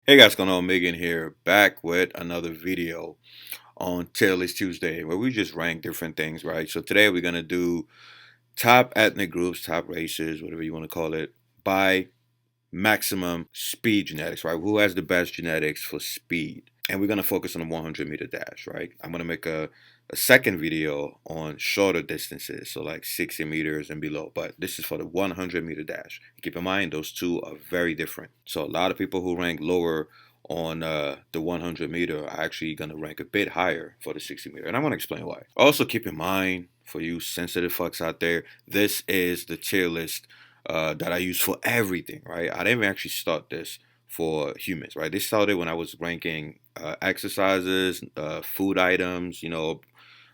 Hey guys, what's going on? Megan here, back with another video on Tier List Tuesday, where we just rank different things, right? So today we're gonna do top ethnic groups, top races, whatever you want to call it, by maximum speed genetics, right? Who has the best genetics for speed? And we're gonna focus on the 100-meter dash, right? I'm gonna make a second video on shorter distances, so like 60 meters and below, but this is for the 100-meter dash. Keep in mind those two are very different. So a lot of people who rank lower on the 100-meter are actually gonna rank a bit higher for the 60-meter, and I'm gonna explain why. Also, keep in mind, for you sensitive fucks out there, this is the tier list that I use for everything, right? I didn't actually start this for humans, right? This started when I was ranking exercises, food items,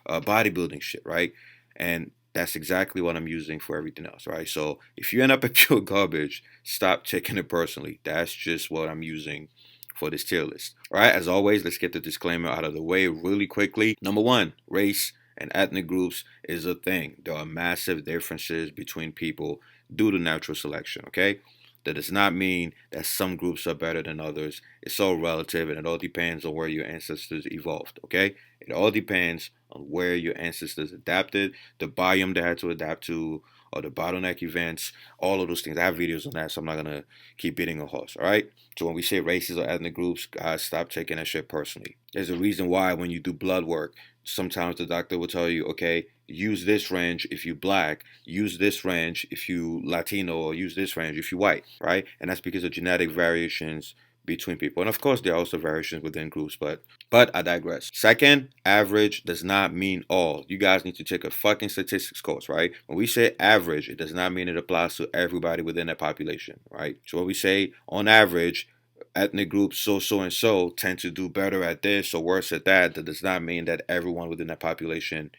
bodybuilding shit, right? And that's exactly what I'm using for everything else, right? So if you end up at pure garbage, stop taking it personally. That's just what I'm using for this tier list. All right, as always, let's get the disclaimer out of the way really quickly. Number one, race and ethnic groups is a thing. There are massive differences between people due to natural selection, okay? That does not mean that some groups are better than others. It's all relative and it all depends on where your ancestors evolved, okay? It all depends on where your ancestors adapted, the biome they had to adapt to, or the bottleneck events, all of those things. I have videos on that, so I'm not gonna keep beating a horse, all right? So when we say races or ethnic groups, guys, stop taking that shit personally. There's a reason why when you do blood work, sometimes the doctor will tell you, okay, use this range if you black, use this range if you Latino, or use this range if you white, right? And that's because of genetic variations between people. And of course, there are also variations within groups, but I digress. Second, average does not mean all. You guys need to take a fucking statistics course, right? When we say average, it does not mean it applies to everybody within that population, right? So when we say on average, ethnic groups so and so tend to do better at this or worse at that, that does not mean that everyone within that population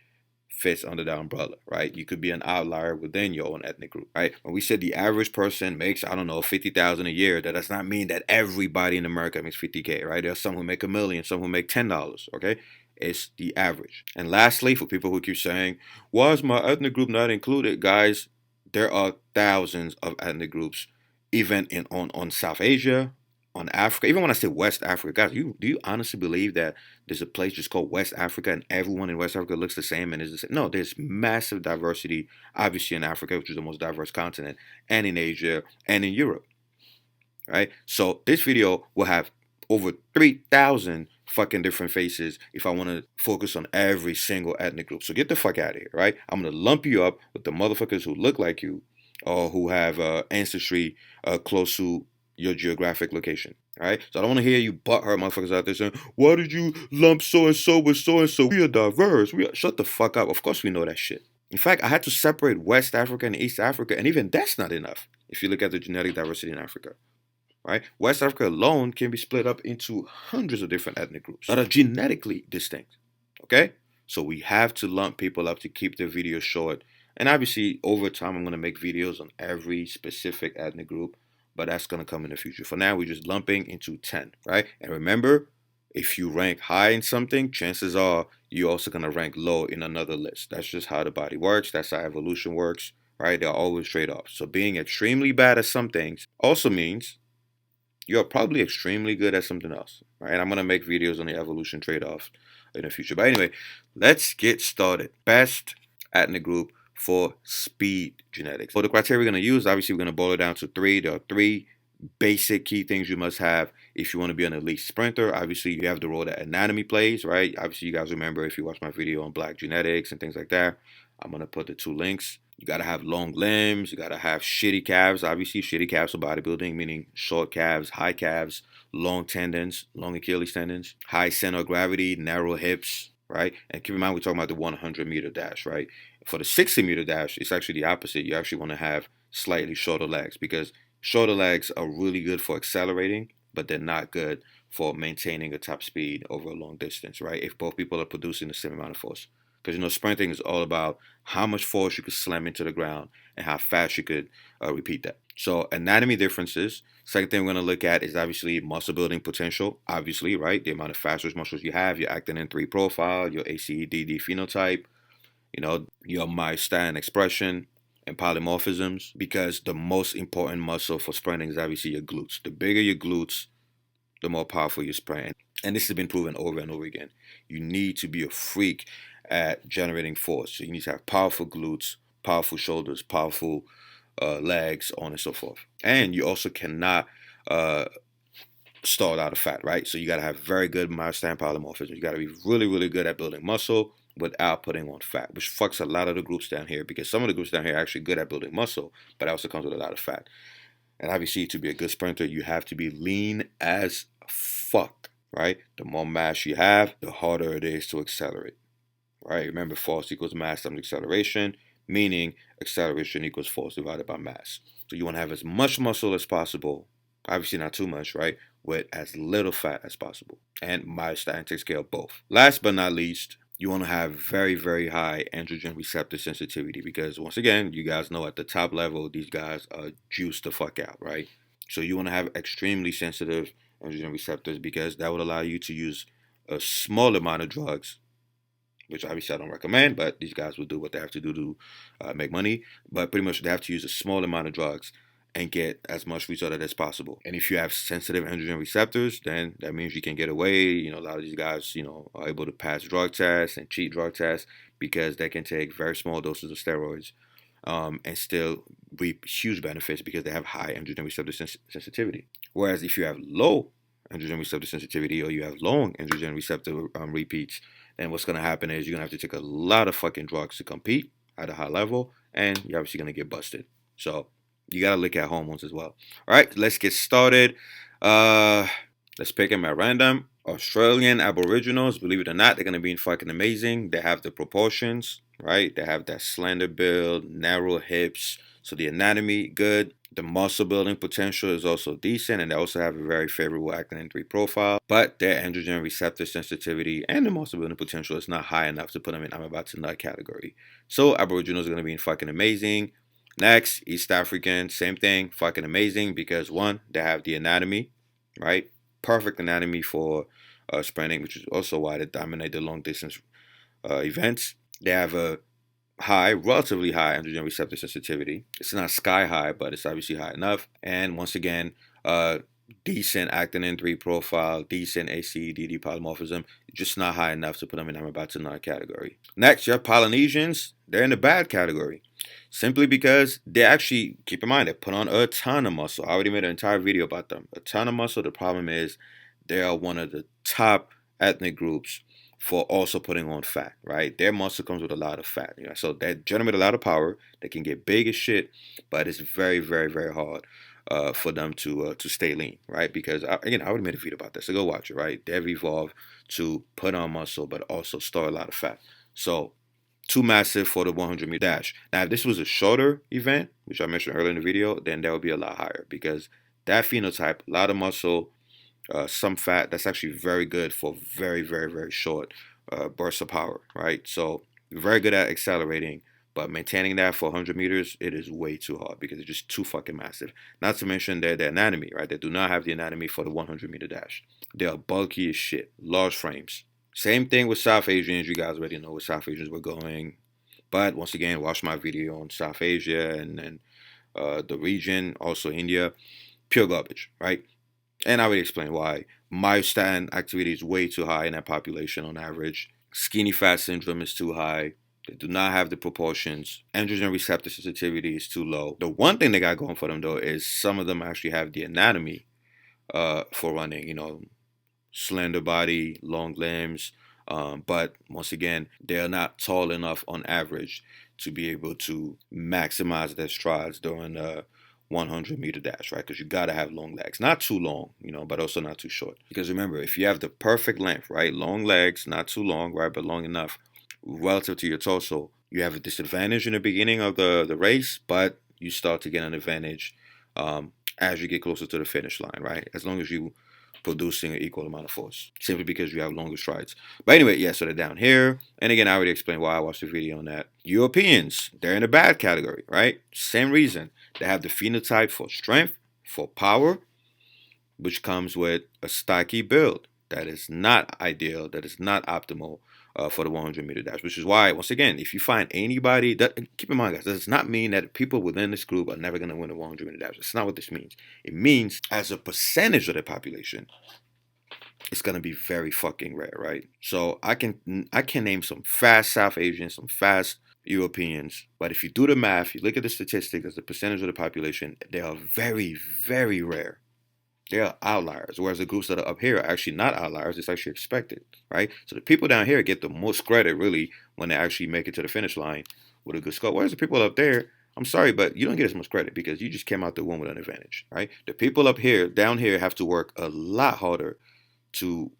fits under the umbrella, right? You could be an outlier within your own ethnic group, right? When we said the average person makes, I don't know, 50,000 a year, that does not mean that everybody in America makes 50K, right? There are some who make a million, some who make $10, okay? It's the average. And lastly, for people who keep saying, why is my ethnic group not included? Guys, there are thousands of ethnic groups, even on South Asia, on Africa. Even when I say West Africa, guys, do you honestly believe that there's a place just called West Africa and everyone in West Africa looks the same and is the same? No, there's massive diversity, obviously in Africa, which is the most diverse continent, and in Asia and in Europe, right? So this video will have over 3,000 fucking different faces if I want to focus on every single ethnic group. So get the fuck out of here, right? I'm going to lump you up with the motherfuckers who look like you or who have ancestry close to your geographic location. All right, so I don't want to hear you butthurt motherfuckers out there saying, "Why did you lump so and so with so and so? We are diverse. Shut the fuck up." Of course we know that shit. In fact, I had to separate West Africa and East Africa, and even that's not enough. If you look at the genetic diversity in Africa, right? West Africa alone can be split up into hundreds of different ethnic groups that are genetically distinct. Okay, so we have to lump people up to keep the video short. And obviously, over time, I'm going to make videos on every specific ethnic group, but that's going to come in the future. For now, we're just lumping into 10, right? And remember, if you rank high in something, chances are you're also going to rank low in another list. That's just how the body works. That's how evolution works, right? There are always trade-offs. So being extremely bad at some things also means you're probably extremely good at something else, right? I'm going to make videos on the evolution trade-offs in the future. But anyway, let's get started. Best ethnic group for speed genetics. So the criteria we're going to use, obviously, we're going to boil it down to three. There are three basic key things you must have if you want to be an elite sprinter. Obviously, you have the role that anatomy plays, right? Obviously, you guys remember if you watch my video on black genetics and things like that, I'm going to put the two links. You got to have long limbs. You got to have shitty calves. Obviously, shitty calves for bodybuilding, meaning short calves, high calves, long tendons, long Achilles tendons, high center of gravity, narrow hips, right? And keep in mind, we're talking about the 100-meter dash, right? For the 60-meter dash, it's actually the opposite. You actually want to have slightly shorter legs because shorter legs are really good for accelerating, but they're not good for maintaining a top speed over a long distance, right? If both people are producing the same amount of force. Because, sprinting is all about how much force you could slam into the ground and how fast you could repeat that. So anatomy differences. Second thing we're going to look at is obviously muscle building potential. Obviously, right? The amount of fast twitch muscles you have, your actin N3 profile, your ACEDD phenotype, your myostatin expression and polymorphisms. Because the most important muscle for sprinting is obviously your glutes. The bigger your glutes, the more powerful your sprint. And this has been proven over and over again. You need to be a freak at generating force. So you need to have powerful glutes, powerful shoulders, powerful legs, on and so forth. And you also cannot start out of fat, right? So you got to have very good myostatin polymorphism. You got to be really, really good at building muscle without putting on fat, which fucks a lot of the groups down here, because some of the groups down here are actually good at building muscle, but it also comes with a lot of fat. And obviously, to be a good sprinter, you have to be lean as fuck, right? The more mass you have, the harder it is to accelerate, right? Remember, force equals mass times acceleration, meaning acceleration equals force divided by mass. So you want to have as much muscle as possible, obviously not too much, right? With as little fat as possible. And myostatin takes care of both. Last but not least, you want to have very, very high androgen receptor sensitivity, because once again, you guys know at the top level, these guys are juiced the fuck out, right? So you want to have extremely sensitive androgen receptors, because that would allow you to use a small amount of drugs, which obviously I don't recommend, but these guys will do what they have to do to make money. But pretty much they have to use a small amount of drugs and get as much result as possible. And if you have sensitive androgen receptors, then that means you can get away. You know, a lot of these guys, you know, are able to pass drug tests and cheat drug tests, because they can take very small doses of steroids and still reap huge benefits, because they have high androgen receptor sensitivity. Whereas if you have low androgen receptor sensitivity, or you have long androgen receptor repeats, then what's going to happen is you're going to have to take a lot of fucking drugs to compete at a high level, and you're obviously going to get busted. So you got to look at hormones as well. All right, let's get started. Let's pick them at random. Australian aboriginals, believe it or not, they're going to be fucking amazing. They have the proportions, right? They have that slender build, narrow hips. So the anatomy, good. The muscle building potential is also decent, and they also have a very favorable actinin 3 profile. But their androgen receptor sensitivity and the muscle building potential is not high enough to put them in I'm about to nut category. So aboriginals are going to be fucking amazing. Next, East African, same thing, fucking amazing, because one, they have the anatomy, right? Perfect anatomy for sprinting, which is also why they dominate the long distance events. They have a relatively high androgen receptor sensitivity. It's not sky high, but it's obviously high enough. And once again, decent actinin 3 profile, decent ACDD polymorphism, just not high enough to put them in I'm about to nut category. Next, you have Polynesians. They're in the bad category, simply because they actually, keep in mind, they put on a ton of muscle. I already made an entire video about them. A ton of muscle. The problem is they are one of the top ethnic groups for also putting on fat, right? Their muscle comes with a lot of fat, you know, so they generate a lot of power. They can get big as shit, but it's very, very, very hard for them to stay lean, right? Because again, I already made a video about this, so go watch it, right? They've evolved to put on muscle, but also store a lot of fat. So too massive for the 100-meter dash. Now, if this was a shorter event, which I mentioned earlier in the video, then that would be a lot higher, because that phenotype, a lot of muscle, some fat, that's actually very good for very, very, very short bursts of power, right? So very good at accelerating, but maintaining that for 100 meters, it is way too hard, because it's just too fucking massive. Not to mention their anatomy, right? They do not have the anatomy for the 100-meter dash. They are bulky as shit, large frames. Same thing with South Asians. You guys already know where South Asians were going. But once again, watch my video on South Asia and the region, also India. Pure garbage, right? And I already explained why. Myostatin activity is way too high in that population on average. Skinny fat syndrome is too high. They do not have the proportions. Androgen receptor sensitivity is too low. The one thing they got going for them, though, is some of them actually have the anatomy for running, you know, slender body, long limbs. But once again, they're not tall enough on average to be able to maximize their strides during the 100-meter dash, right? Because you got to have long legs. Not too long, you know, but also not too short. Because remember, if you have the perfect length, right? Long legs, not too long, right? But long enough relative to your torso, you have a disadvantage in the beginning of the race, but you start to get an advantage as you get closer to the finish line, right? As long as you producing an equal amount of force, simply because you have longer strides. But anyway, yeah, so they're down here. And again, I already explained why I watched the video on that. Europeans, they're in the bad category, right? Same reason. They have the phenotype for strength, for power, which comes with a stocky build. That is not ideal. That is not optimal for the 100-meter dash, which is why, once again, if you find anybody, that keep in mind, guys, that does not mean that people within this group are never going to win the 100-meter dash. That's not what this means. It means as a percentage of the population, it's gonna be very fucking rare, right? So I can name some fast South Asians, some fast Europeans, but if you do the math, you look at the statistics as a percentage of the population, they are very, very rare. They are outliers, whereas the groups that are up here are actually not outliers. It's actually expected, right? So the people down here get the most credit, really, when they actually make it to the finish line with a good score. Whereas the people up there, I'm sorry, but you don't get as much credit because you just came out the womb with an advantage, right? The people up here, down here, have to work a lot harder to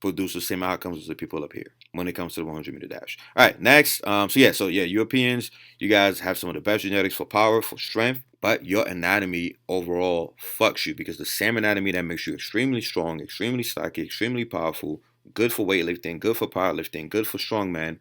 produce the same outcomes as the people up here when it comes to the 100-meter dash. All right, next. So yeah, Europeans, you guys have some of the best genetics for power, for strength, but your anatomy overall fucks you because the same anatomy that makes you extremely strong, extremely stocky, extremely powerful, good for weightlifting, good for powerlifting, good for strongman,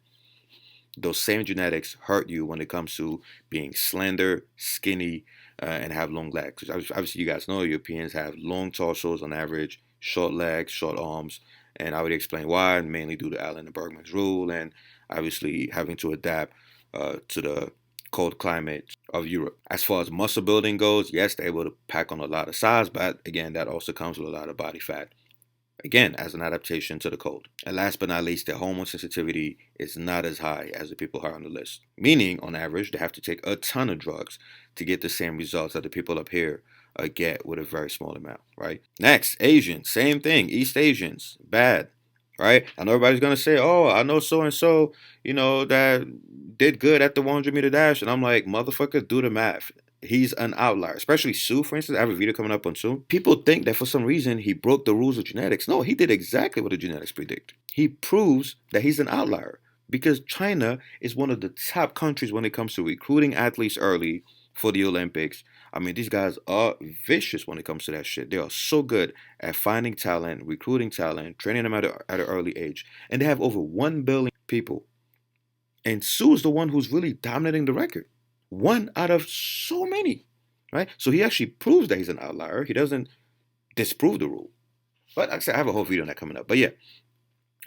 those same genetics hurt you when it comes to being slender, skinny, and have long legs. Obviously, you guys know Europeans have long torsos on average, short legs, short arms, and I would explain why, mainly due to Allen and Bergman's rule, and obviously having to adapt to the cold climate of Europe. As far as muscle building goes, yes, they're able to pack on a lot of size, but again, that also comes with a lot of body fat. Again, as an adaptation to the cold. And last but not least, their hormone sensitivity is not as high as the people high on the list. Meaning, on average, they have to take a ton of drugs to get the same results that the people up here get with a very small amount, right? Next, Asians, same thing. East Asians, bad, right? I know everybody's going to say, oh, I know so-and-so, that did good at the 100-meter dash. And I'm like, motherfucker, do the math. He's an outlier, especially Sue, for instance. I have a video coming up on Sue. People think that for some reason he broke the rules of genetics. No, he did exactly what the genetics predict. He proves that he's an outlier because China is one of the top countries when it comes to recruiting athletes early for the Olympics. I mean, these guys are vicious when it comes to that shit. They are so good at finding talent, recruiting talent, training them at an early age. And they have over 1 billion people. And Sue is the one who's really dominating the record. One out of so many, right? So he actually proves that he's an outlier. He doesn't disprove the rule. But like I said, I have a whole video on that coming up. But yeah,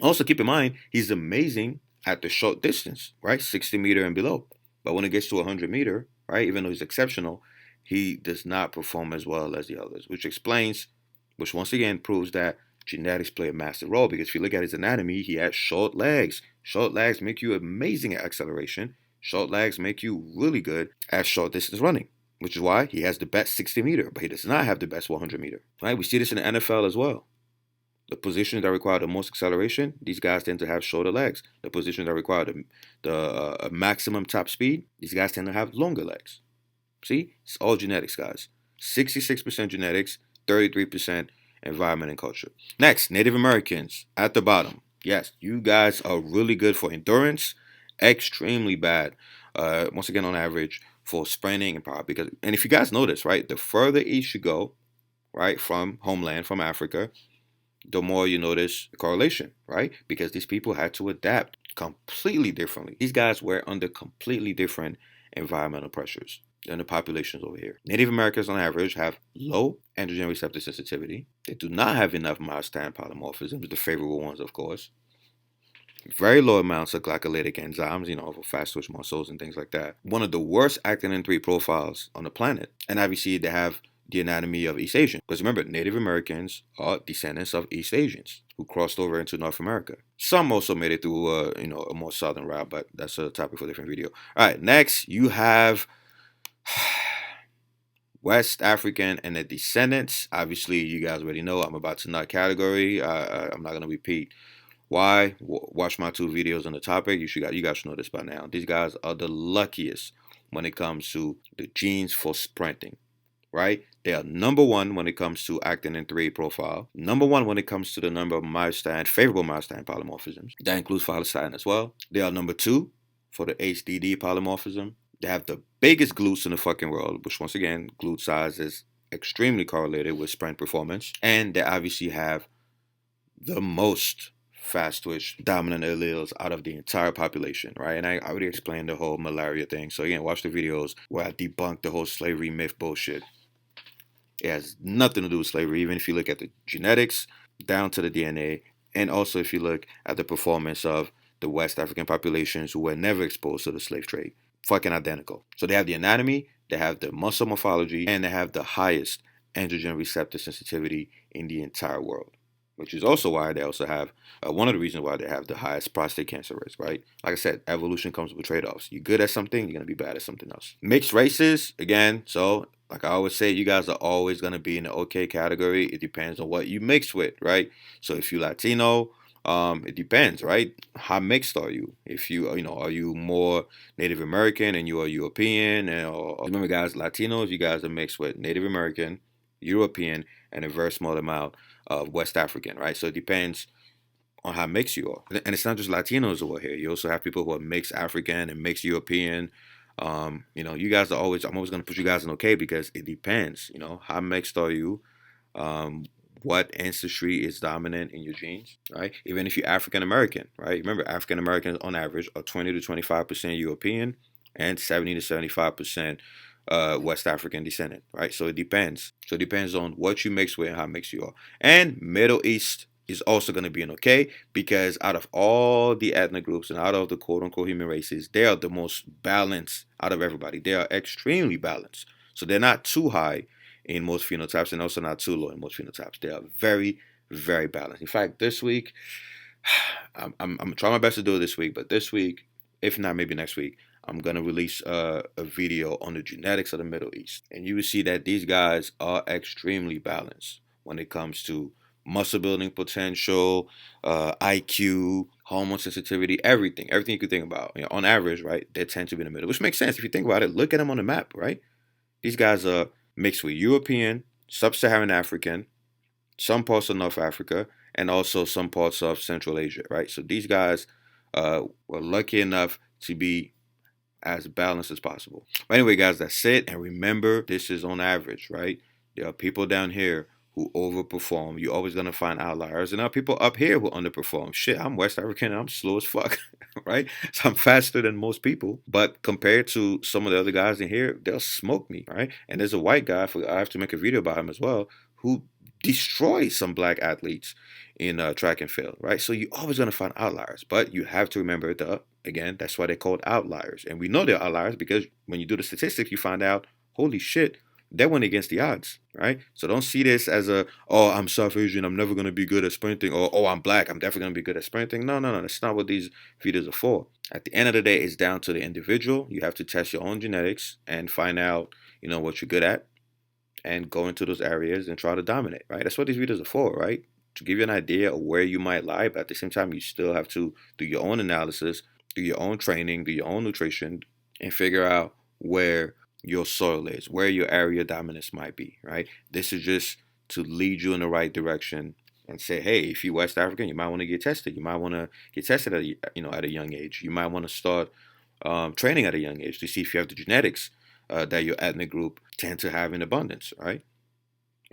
also keep in mind, he's amazing at the short distance, right? 60-meter and below. But when it gets to 100-meter, right, even though he's exceptional, he does not perform as well as the others, which once again proves that genetics play a massive role because if you look at his anatomy, he has short legs. Short legs make you amazing at acceleration. Short legs make you really good at short distance running, which is why he has the best 60-meter, but he does not have the best 100-meter. Right? We see this in the NFL as well. The positions that require the most acceleration, these guys tend to have shorter legs. The positions that require the maximum top speed, these guys tend to have longer legs. See? It's all genetics, guys. 66% genetics, 33% environment and culture. Next, Native Americans at the bottom. Yes, you guys are really good for endurance, extremely bad, once again on average, for sprinting and power. And if you guys notice, right, the further east you go, right, from homeland, from Africa, the more you notice the correlation, right? Because these people had to adapt completely differently. These guys were under completely different environmental pressures than the populations over here. Native Americans on average have low androgen receptor sensitivity. They do not have enough myostatin polymorphisms, the favorable ones, of course. Very low amounts of glycolytic enzymes, for fast twitch muscles and things like that. One of the worst actinin 3 profiles on the planet. And obviously they have the anatomy of East Asian. Because remember, Native Americans are descendants of East Asians who crossed over into North America. Some also made it through a more southern route, but that's a topic for a different video. All right, next you have West African and the descendants. Obviously, you guys already know I'm about to nut category. I'm not going to repeat why. Watch my 2 videos on the topic. You guys should know this by now. These guys are the luckiest when it comes to the genes for sprinting, right? They are number 1 when it comes to actinin 3 profile. Number 1 when it comes to the number of favorable myostatin polymorphisms. That includes follistatin as well. They are number 2 for the HDD polymorphism. They have the biggest glutes in the fucking world, which once again, glute size is extremely correlated with sprint performance. And they obviously have the most fast twitch dominant alleles out of the entire population, right? And I already explained the whole malaria thing. So again, watch the videos where I debunk the whole slavery myth bullshit. It has nothing to do with slavery, even if you look at the genetics down to the DNA, and also if you look at the performance of the West African populations who were never exposed to the slave trade. Fucking identical. So they have the anatomy, they have the muscle morphology, and they have the highest androgen receptor sensitivity in the entire world. which is also why they also have one of the reasons why they have the highest prostate cancer risk, right? Like I said, evolution comes with trade-offs. You're good at something, you're gonna be bad at something else. Mixed races, again, so like I always say, you guys are always gonna be in the okay category. It depends on what you mix with, right? So if you Latino, it depends, right? How mixed are you? If are you more Native American and you are European, or remember, guys, Latinos, you guys are mixed with Native American, European, and a very small amount of West African, right? So it depends on how mixed you are. And it's not just Latinos over here. You also have people who are mixed African and mixed European. You guys are always, I'm always going to put you guys in okay because it depends, how mixed are you? What ancestry is dominant in your genes, right? Even if you're African American, right? Remember, African Americans on average are 20 to 25% European and 70 to 75% West African descendant, right? So it depends. So it depends on what you mix with and how mixed you are. And Middle East is also going to be an okay because out of all the ethnic groups and out of the quote unquote human races, they are the most balanced out of everybody. They are extremely balanced. So they're not too high in most phenotypes and also not too low in most phenotypes. They are very, very balanced. In fact, this week, I'm trying my best to do it this week, but this week, if not maybe next week, I'm going to release a video on the genetics of the Middle East. And you will see that these guys are extremely balanced when it comes to muscle building potential, IQ, hormone sensitivity, everything you could think about. On average, right, they tend to be in the middle, which makes sense if you think about it. Look at them on the map, right? These guys are mixed with European, Sub-Saharan African, some parts of North Africa, and also some parts of Central Asia, right? So these guys were lucky enough to be as balanced as possible. But anyway, guys, that's it. And remember, this is on average, right? There are people down here who overperform. You're always going to find outliers. And there are people up here who underperform. Shit, I'm West African and I'm slow as fuck, right? So I'm faster than most people. But compared to some of the other guys in here, they'll smoke me, right? And there's a white guy, I have to make a video about him as well, who destroys some black athletes in track and field, right? So you're always going to find outliers. But you have to remember again, that's why they're called outliers. And we know they're outliers because when you do the statistics, you find out, holy shit, they went against the odds, right? So don't see this as I'm South Asian, I'm never going to be good at sprinting, or, I'm black, I'm definitely going to be good at sprinting. No, that's not what these videos are for. At the end of the day, it's down to the individual. You have to test your own genetics and find out, what you're good at and go into those areas and try to dominate, right? That's what these videos are for, right? To give you an idea of where you might lie, but at the same time, you still have to do your own analysis, do your own training, do your own nutrition, and figure out where your soil is, where your area dominance might be, right? This is just to lead you in the right direction and say, hey, if you're West African, you might want to get tested. You might want to get tested at a young age. You might want to start training at a young age to see if you have the genetics that your ethnic group tend to have in abundance, right?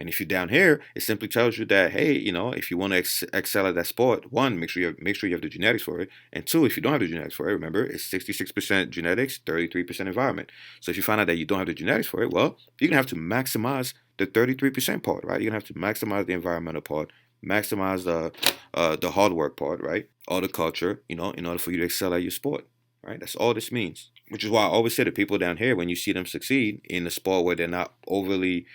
And if you're down here, it simply tells you that, hey, if you want to excel at that sport, one, make sure you have the genetics for it, and two, if you don't have the genetics for it, remember, it's 66% genetics, 33% environment. So if you find out that you don't have the genetics for it, well, you're gonna have to maximize the 33% part, right? You're gonna have to maximize the environmental part, maximize the hard work part, right? Or the culture, in order for you to excel at your sport, right? That's all this means. Which is why I always say to people down here, when you see them succeed in a sport where they're not overly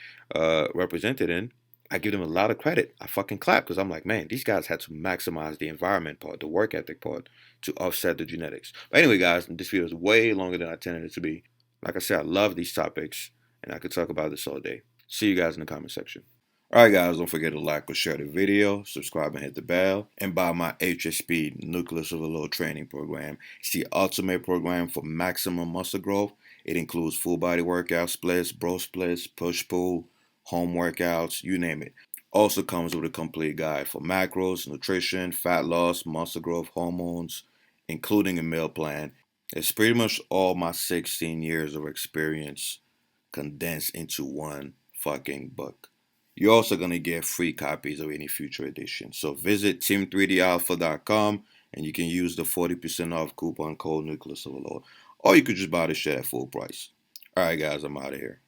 represented in, I give them a lot of credit. I fucking clap because I'm like, man, these guys had to maximize the environment part, the work ethic part, to offset the genetics. But anyway, guys, this video is way longer than I intended it to be. Like I said, I love these topics, and I could talk about this all day. See you guys in the comment section. Alright guys, don't forget to like or share the video, subscribe and hit the bell, and buy my HSP Nucleus Overload Training Program. It's the ultimate program for maximum muscle growth. It includes full body workouts, splits, bro splits, push-pull, home workouts, you name it. Also comes with a complete guide for macros, nutrition, fat loss, muscle growth, hormones, including a meal plan. It's pretty much all my 16 years of experience condensed into one fucking book. You're also going to get free copies of any future edition. So visit Team3DAlpha.com and you can use the 40% off coupon code Nucleus Overload. Or you could just buy the shit at full price. Alright guys, I'm out of here.